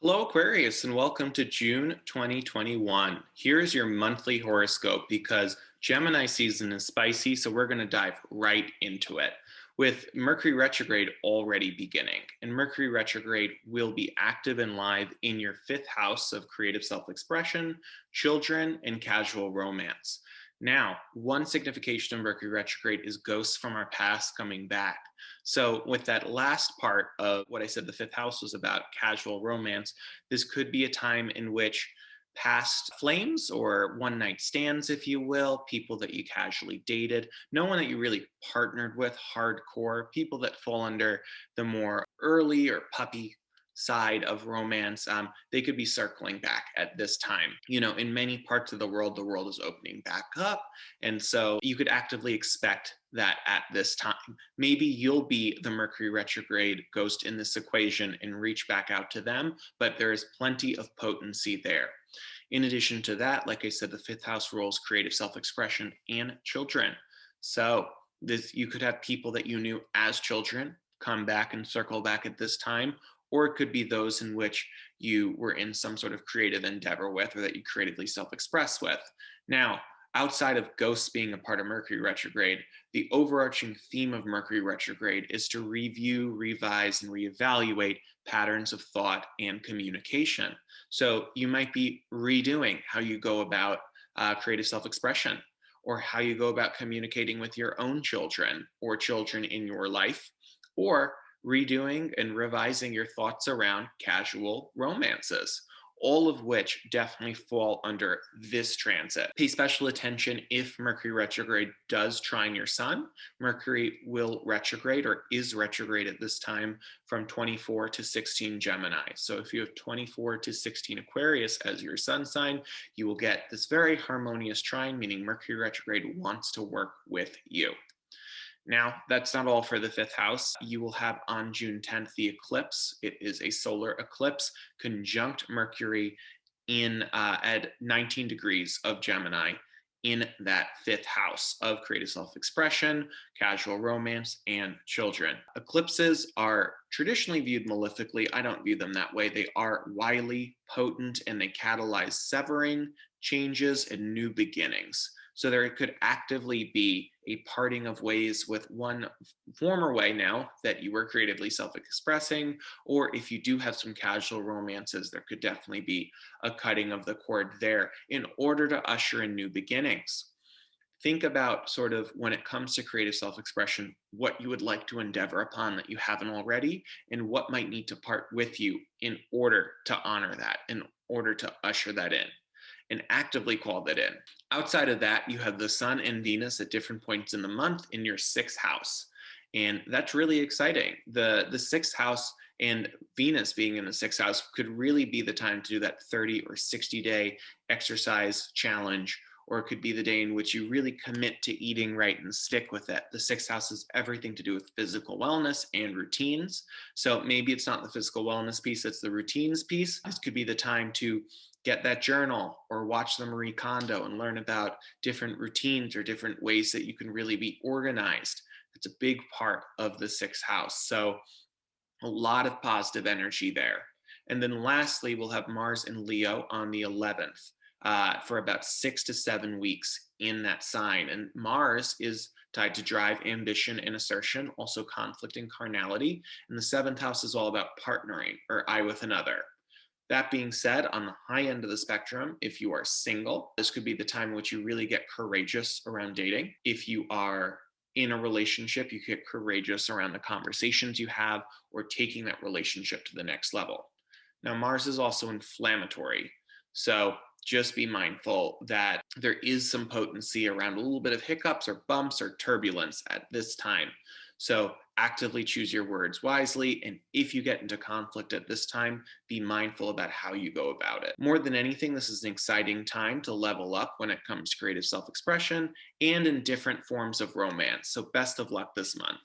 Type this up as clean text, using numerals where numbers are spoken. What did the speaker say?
Hello, Aquarius, and welcome to June 2021. Here is your monthly horoscope because Gemini season is spicy, so we're going to dive right into it. With Mercury Retrograde already beginning, and Mercury Retrograde will be active and live in your fifth house of creative self expression, children, and casual romance. Now, one signification of Mercury Retrograde is ghosts from our past coming back. So, with that last part of what I said, the fifth house was about casual romance, this could be a time in which past flames or one night stands, if you will, people that you casually dated, no one that you really partnered with hardcore, people that fall under the more early or puppy side of romance, they could be circling back at this time. In many parts of the world is opening back up. And so you could actively expect that at this time. Maybe you'll be the Mercury retrograde ghost in this equation and reach back out to them, but there is plenty of potency there. In addition to that, like I said, the fifth house rules creative self expression and children. So you could have people that you knew as children come back and circle back at this time, or it could be those in which you were in some sort of creative endeavor with or that you creatively self express with. Now, outside of ghosts being a part of Mercury retrograde, the overarching theme of Mercury retrograde is to review, revise, and reevaluate patterns of thought and communication. So you might be redoing how you go about creative self expression, or how you go about communicating with your own children or children in your life, or redoing and revising your thoughts around casual romances, all of which definitely fall under this transit. Pay special attention if Mercury retrograde does trine your sun. Mercury will retrograde or is retrograde at this time from 24 to 16 Gemini. So if you have 24 to 16 Aquarius as your sun sign, you will get this very harmonious trine, meaning Mercury retrograde wants to work with you. Now, that's not all for the fifth house. You will have on June 10th the eclipse. It is a solar eclipse conjunct Mercury in at 19 degrees of Gemini in that fifth house of creative self-expression, casual romance, and children. Eclipses are traditionally viewed malefically. I don't view them that way. They are wily, potent, and they catalyze severing, changes, and new beginnings. So there could actively be a parting of ways with one former way now that you were creatively self-expressing, or if you do have some casual romances, there could definitely be a cutting of the cord there in order to usher in new beginnings. Think about sort of when it comes to creative self-expression, what you would like to endeavor upon that you haven't already, and what might need to part with you in order to honor that, in order to usher that in and actively call that in. Outside of that, you have the Sun and Venus at different points in the month in your sixth house. And that's really exciting. The sixth house and Venus being in the sixth house could really be the time to do that 30 or 60-day exercise challenge, or it could be the day in which you really commit to eating right and stick with it. The sixth house has everything to do with physical wellness and routines. So maybe it's not the physical wellness piece, it's the routines piece. This could be the time to get that journal or watch the Marie Kondo and learn about different routines or different ways that you can really be organized. It's a big part of the sixth house. So a lot of positive energy there. And then lastly, we'll have Mars and Leo on the 11th for about 6 to 7 weeks in that sign. And Mars is tied to drive, ambition, and assertion, also conflict and carnality. And the seventh house is all about partnering or I with another. That being said, on the high end of the spectrum, if you are single, this could be the time in which you really get courageous around dating. If you are in a relationship, you get courageous around the conversations you have or taking that relationship to the next level. Now, Mars is also inflammatory. So just be mindful that there is some potency around a little bit of hiccups or bumps or turbulence at this time. So actively choose your words wisely. And if you get into conflict at this time, be mindful about how you go about it. More than anything, this is an exciting time to level up when it comes to creative self-expression and in different forms of romance. So best of luck this month.